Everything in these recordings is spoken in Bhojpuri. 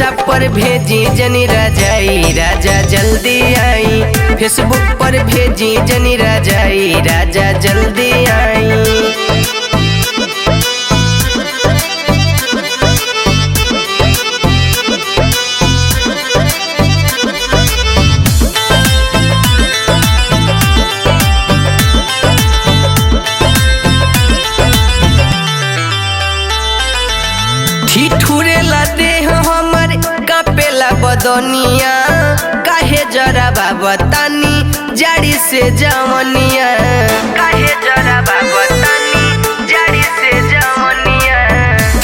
व्हाट्सएप पर भेजी जनी रजाई राजा जल्दी आई। फेसबुक पर भेजी जनी रजाई राजा जल्दी आई। ठिठुरेला देह हमर कापेला बदनिया काहे जरा बाबतानी जाड़ी से जवनिया। काहे जरा बाबतानी जाड़ी से जवनिया।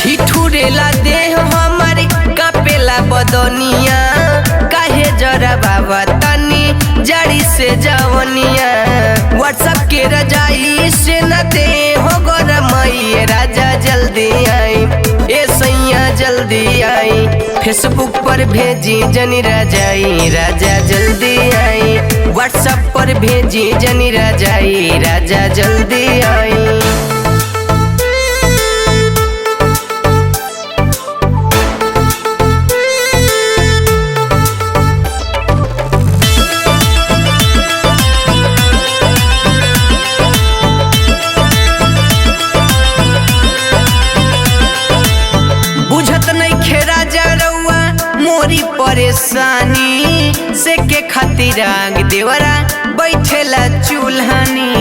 ठिठुरेला देह हमर कापेला बदनिया काहे जरा बाबतानी जाड़ी से जवनिया। व्हाट्सएप के रजाई से न दे हो गरमई राजा जल्दी आई। ए सैया जल्दी आई। फेसबुक पर भेजी जनी रजाई राजा जल्दी आई। व्हाट्सएप पर भेजी जनी रजाई राजा जल्दी आई। बुझत नहीं खेरा जरौआ मोरी परेशानी से के खातिर आग देवरा बैठेला चूल्हानी।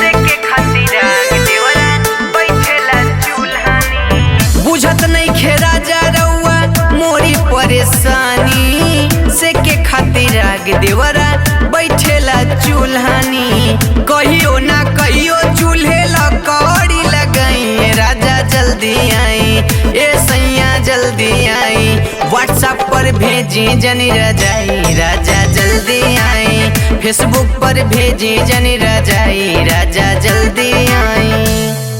से के खातिर आग देवरा बैठेला चूल्हानी। बुझत नहीं खेरा जरौआ मोरी परेशानी से के खातिर आग देवरा बैठेला चूल्हानी। कहियो ना कहियो चूल्हे लकड़ी लगाई राजा जल्दी आई। ए सैया जल्दी आई। व्हाट्सएप पर भेजी जनी रजाई राजा जल्दी आई। फेसबुक पर भेजी जनी रजाई राजा जल्दी आई।